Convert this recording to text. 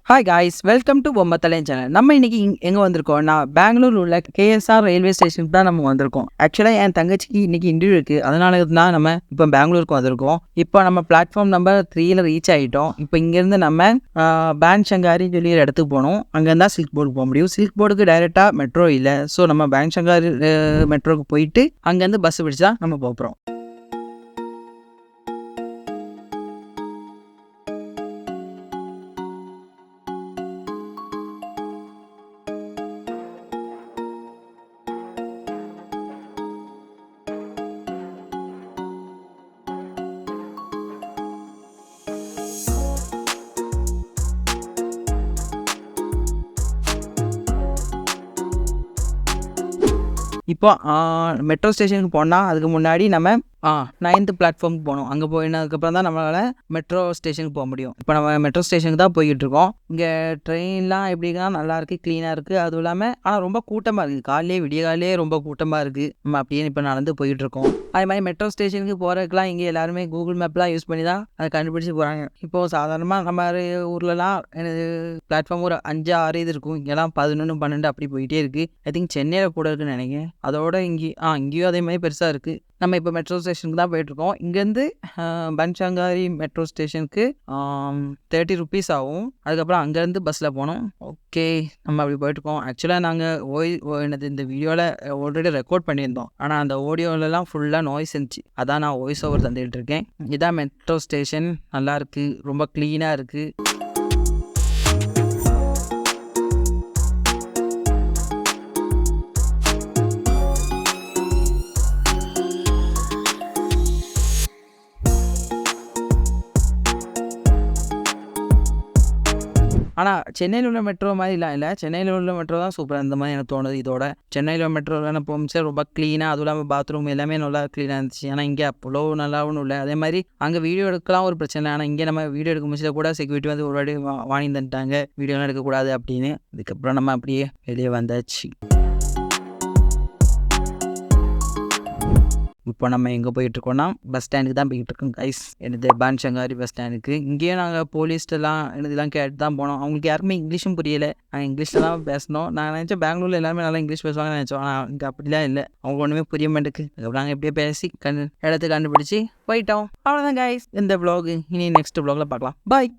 Hi guys, welcome to Bommathalaiyan channel. நம்ம இன்னைக்கு எங்கே வந்திருக்கோம்னா, பெங்களூர் உள்ள கேஎஸ்ஆர் ரயில்வே ஸ்டேஷனுக்கு தான் நம்ம வந்திருக்கோம். ஆக்சுவலாக என் தங்கச்சிக்கு இன்னைக்கு இன்டர்வியூ இருக்குது, அதனால தான் நம்ம இப்போ பெங்களூருக்கு வந்திருக்கோம். இப்போ நம்ம பிளாட்ஃபார்ம் நம்பர் 3ல் ரீச் ஆகிட்டோம். இப்போ இங்கேருந்து நம்ம பேன்சங்காரி சொல்லி ஒரு இடத்துக்கு போகணும். அங்கேருந்து தான் சில்க் போர்டுக்கு போக முடியும். சில்க் போர்டுக்கு டைரெக்டாக மெட்ரோ இல்லை. ஸோ நம்ம பேன்சங்காரி மெட்ரோக்கு போயிட்டு அங்கேருந்து பஸ் பிடிச்சி தான் நம்ம போகிறோம். இப்போ மெட்ரோ ஸ்டேஷனுக்கு போனால் அதுக்கு முன்னாடி நம்ம 9th பிளாட்ஃபார்முக்கு போகணும். அங்கே போயினதுக்கப்புறம் தான் நம்மளால் மெட்ரோ ஸ்டேஷனுக்கு போக முடியும். இப்போ நம்ம மெட்ரோ ஸ்டேஷனுக்கு தான் போய்கிட்டு இருக்கோம். இங்கே ட்ரெயின்லாம் எப்படின்னா நல்லாயிருக்கு, க்ளீனாக இருக்குது. அதுவும் இல்லாமல் ஆனால் ரொம்ப கூட்டமாக இருக்குது. விடிய காலையிலே ரொம்ப கூட்டமாக இருக்குது. நம்ம அப்படியே இப்போ நடந்து போய்கிட்டு இருக்கோம். அதே மாதிரி மெட்ரோ ஸ்டேஷனுக்கு போகிறதுக்குலாம் இங்கே எல்லாருமே கூகுள் மேப்லாம் யூஸ் பண்ணி தான் அதை கண்டுபிடிச்சி போகிறாங்க. இப்போது சாதாரணமாக நம்ம ஊர்லலாம் எனக்கு பிளாட்ஃபார்ம் ஒரு 5-6 இது இருக்கும். இங்கெல்லாம் 11, 12 அப்படி போயிட்டே இருக்குது. ஐ திங்க் சென்னையில் கூட இருக்குன்னு நினைக்கிறேன். அதோட இங்கேயும் அதே மாதிரி பெருசாக இருக்குது. நம்ம இப்போ மெட்ரோ ஸ்டேஷனுக்கு தான் போயிட்டுருக்கோம். இங்கேருந்து பன்சங்காரி மெட்ரோ ஸ்டேஷனுக்கு 30 ருபீஸ் ஆகும். அதுக்கப்புறம் அங்கேருந்து பஸ்ஸில் போனோம். ஓகே, நம்ம அப்படி போயிட்டுருக்கோம். ஆக்சுவலாக நாங்கள் இந்த வீடியோவில் ஆல்ரெடி ரெக்கார்ட் பண்ணியிருந்தோம். ஆனால் அந்த ஆடியோவிலலாம் ஃபுல்லாக நாய்ஸ் இருந்துச்சு. அதான் நான் வாய்ஸ் ஓவர் தந்துகிட்டு இருக்கேன். இதான் மெட்ரோ ஸ்டேஷன். நல்லாயிருக்கு, ரொம்ப க்ளீனாக இருக்குது. ஆனால் சென்னையில் உள்ள மெட்ரோ மாதிரிலாம் இல்லை. சென்னையில் உள்ள மெட்ரோ தான் சூப்பராக இந்த மாதிரி எனக்கு தோணுது. இதோட சென்னையில் உள்ள மெட்ரோவில் போகும்போது ரொம்ப க்ளீனாக, அதுவும் இல்லாமல் பாத்ரூம் எல்லாமே நல்லா க்ளீனாக இருந்துச்சு. ஆனால் இங்கே அவ்வளோ நல்லாவும் இல்லை. அதே மாதிரி அங்கே வீடியோ எடுக்கலாம் ஒரு பிரச்சனை. ஆனால் இங்கே நம்ம வீடியோ எடுக்க முடிச்சத கூட செக்யூரிட்டி வந்து ஒரு வாட்டி வாங்கி தந்துட்டாங்க, வீடியோலாம் எடுக்கக்கூடாது அப்படின்னு. அதுக்கப்புறம் நம்ம அப்படியே வெளியே வந்தாச்சு. இப்போ நம்ம எங்கே போயிட்டுருக்கோம்னா பஸ் ஸ்டாண்டுக்கு தான் போயிட்டுருக்கோம் கைஸ். எனது பன்சங்காரி பஸ் ஸ்டாண்டுக்கு. இங்கேயும் நாங்கள் போலீஸ்ட்டெல்லாம் இதெல்லாம் கேட்டு தான் போனோம். அவங்களுக்கு யாருமே இங்கிலீஷும் புரியலை. நாங்கள் இங்கிலீஷில் தான் பேசணும். நான் நினச்சேன் பெங்களூரில் எல்லாருமே நல்லா இங்கிலீஷ் பேசுவாங்கன்னு நினச்சோம். ஆனால் இங்கே அப்படிலாம் இல்லை. அவங்க ஒன்றுமே புரிய மாட்டேங்குது. அதுக்கப்புறம் நாங்கள் எப்படியே பேசி இடத்துக்கு கண்டுபிடிச்சி போயிட்டோம். அவ்வளோதான் கைஸ் இந்த vlog. இனி நெக்ஸ்ட் vlogல பார்க்கலாம். பாய்.